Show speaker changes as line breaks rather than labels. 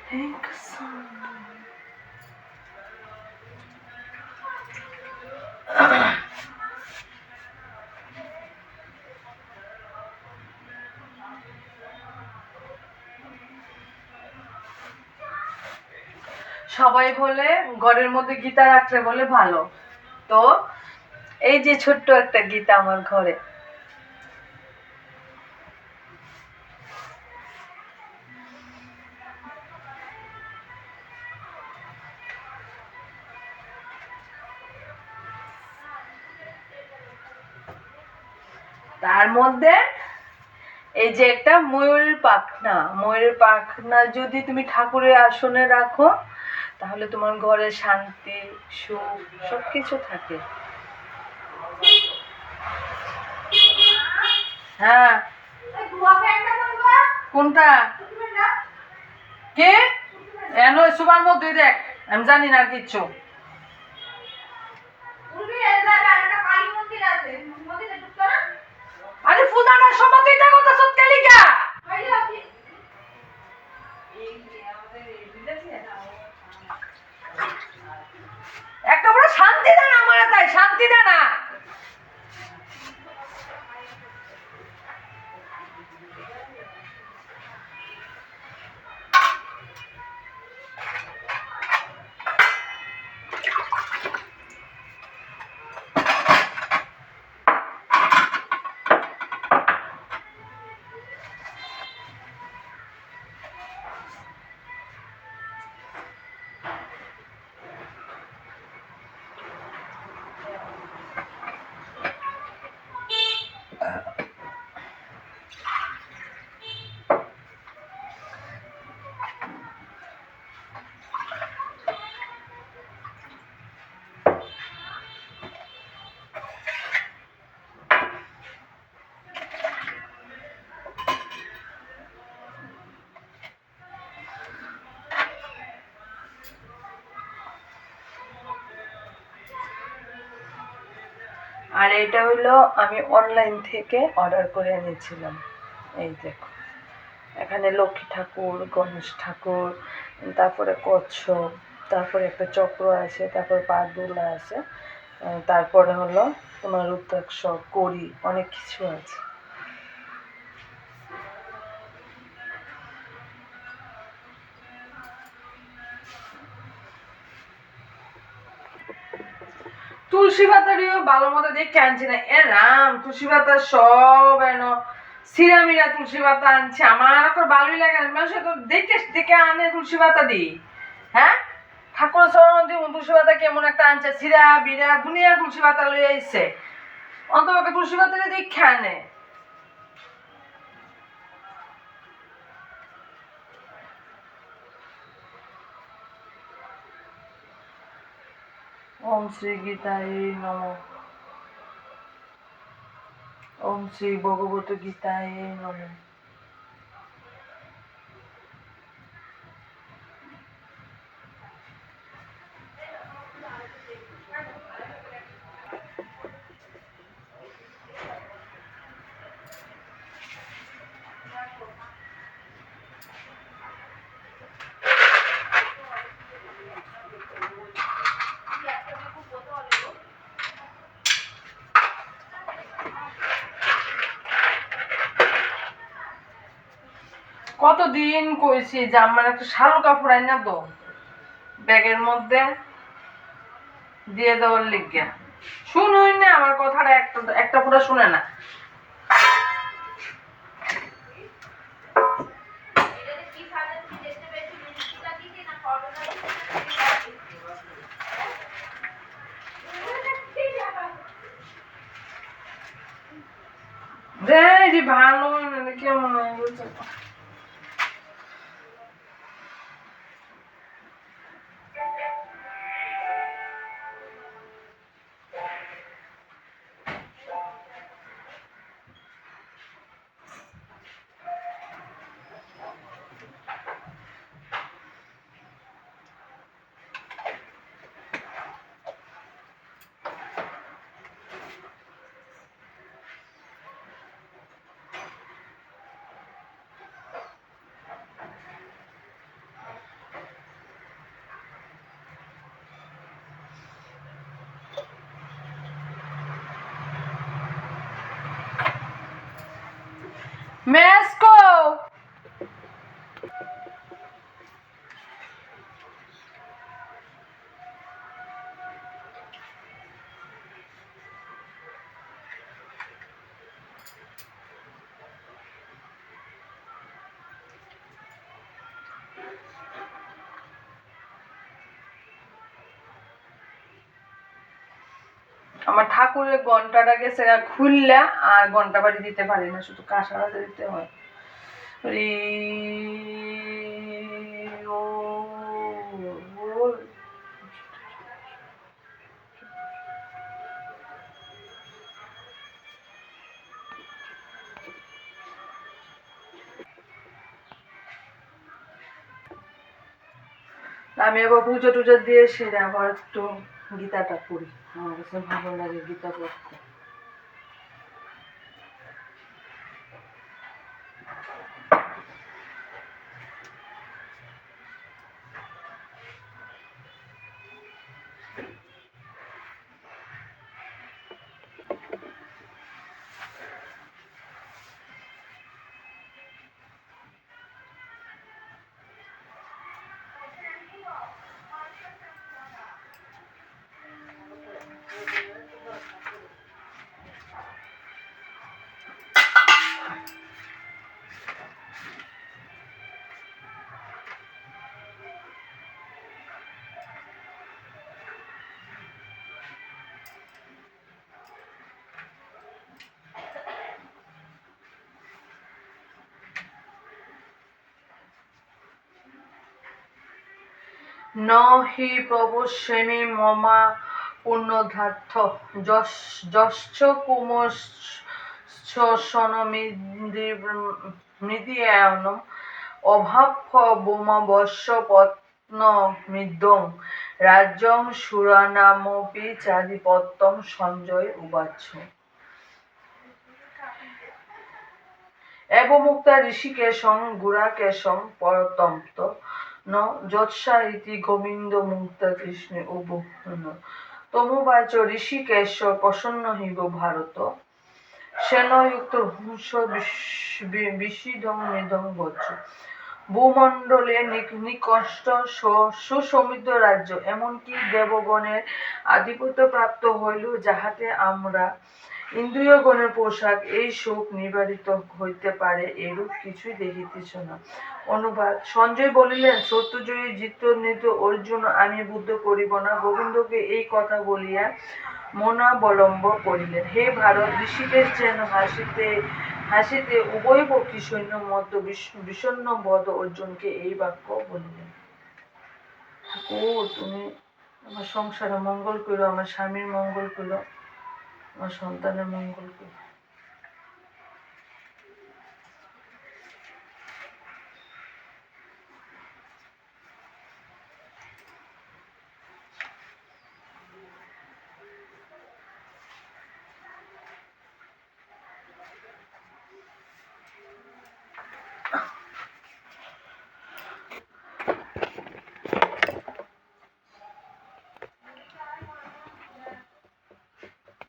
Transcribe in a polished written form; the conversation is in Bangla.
সবাই বলে ঘরের মধ্যে গীতা রাখলে বলে ভালো, তো এই যে ছোট্ট একটা গীতা আমার ঘরে। তার মধ্যে এই যে একটা ময়ূরের পাখনা যদি তুমি ঠাকুরের আসনে রাখো তাহলে তোমার ঘরে শান্তি সুখ সবকিছু থাকে। হ্যাঁ কোনটা কে এনো সুবার মধ্যে দেখ, আমি জানি না কিচ্ছু। আরে পূজাটার সময় তুই দেখো তো সৎকালিকা একটা বড় শান্তি দেয় না আমার, তাই শান্তি দেয় না। আর এটা হলো আমি অনলাইন থেকে অর্ডার করে এনেছিলাম। এই দেখো এখানে লক্ষ্মী ঠাকুর, গণেশ ঠাকুর, তারপরে কচ্ছপ, তারপরে একটা চক্র আছে, তারপরে পা দোলা আছে, তারপরে হলো তোমার রুদ্রাক্ষ, কড়ি, অনেক কিছু আছে। তুলসী পাতারিও ভালো মতো দেখে আনছি না, এ রাম তুলসী পাতা সব এনো সিরামিরা তুলসী পাতা আনছে, আমার এখন ভালোই লাগে না। মানুষ তো দেখে দেখে আনে তুলসী পাতা দিই, হ্যাঁ ঠাকুর চরণ দিয়ে তুলসী পাতা কেমন একটা আনছে, সিরা বিরা দুনিয়া তুলসী পাতা লয়ে আইছে, অন্তত তুলসী পাতা দেখে আনে। ওম শ্রী গীতায় নমঃ। ওম শ্রী ভগবত গীতায় নমঃ। কতদিন কইছি যে আমার একটা শালু কাপড় আই না তো ব্যাগের মধ্যে দিয়ে দেওয়ার লিগে, শুনুই না আমার কথাটা, একটা একটা পুরো শুনে না। ভালো কেমন আমার ঠাকুরের ঘন্টাটা গেছে খুললা, আর ঘন্টা বাড়ি দিতে পারি না, শুধু কাঁসা বাজে দিতে হয়। রি ও আমি আবার পুজো টুজো দিয়ে সেরে আবার একটু গীতাটা পড়ি, আমার কাছে ভালো লাগে গীতা পড়তে। ন হি প্রবশ্যেমি মমা পুণ্যধার্থ যশ্চ কুমশ্চনমিদিয়ায়নম অভাব বোমবশ্য পত্নমিদং রাজ্যং সুরানামপি চাধিপত্যম সঞ্জয় উবাচ। এবমুক্তা ঋষিকেশং গুড়াকেশং পরতন্ত ন যৎসা ইতি গোবিন্দ মুক্তা কৃষ্ণে উবুহ্ন তমুবাচ ঋষিকেশ প্রসন্ন হিব ভারত সেনযুক্ত ভূষ বিশিদং নিদং বচ। ভূমণ্ডলে নিকষ্ট সুসমৃদ্ধ রাজ্য, এমনকি দেবগণের আধিপত্য প্রাপ্ত হইল, যাহাতে আমরা ইন্দ্রিয়গণের পোশাক এই শোক নিবারিত হইতে পারে, এরূপ কিছুই দেখিতেছ না। অনুবাদ। সঞ্জয় বলিলেন, সত্যজয়ী জিতনিত অর্জুন, আমি যুদ্ধ করিব না। গোবিন্দকে এই কথা বলিয়া মনাবলম্ব করিলেন। হে ভারত, ঋষিকেশ যেন হাসিতে হাসিতে উভয়পক্ষী সৈন্য মধ্য বিষণ্ণ বদ অর্জুনকে এই বাক্য বলিলেন। ঠাকুর, তুমি আমার সংসারে মঙ্গল করো, আমার স্বামীর মঙ্গল করো, আমার সন্তানের মঙ্গল করো।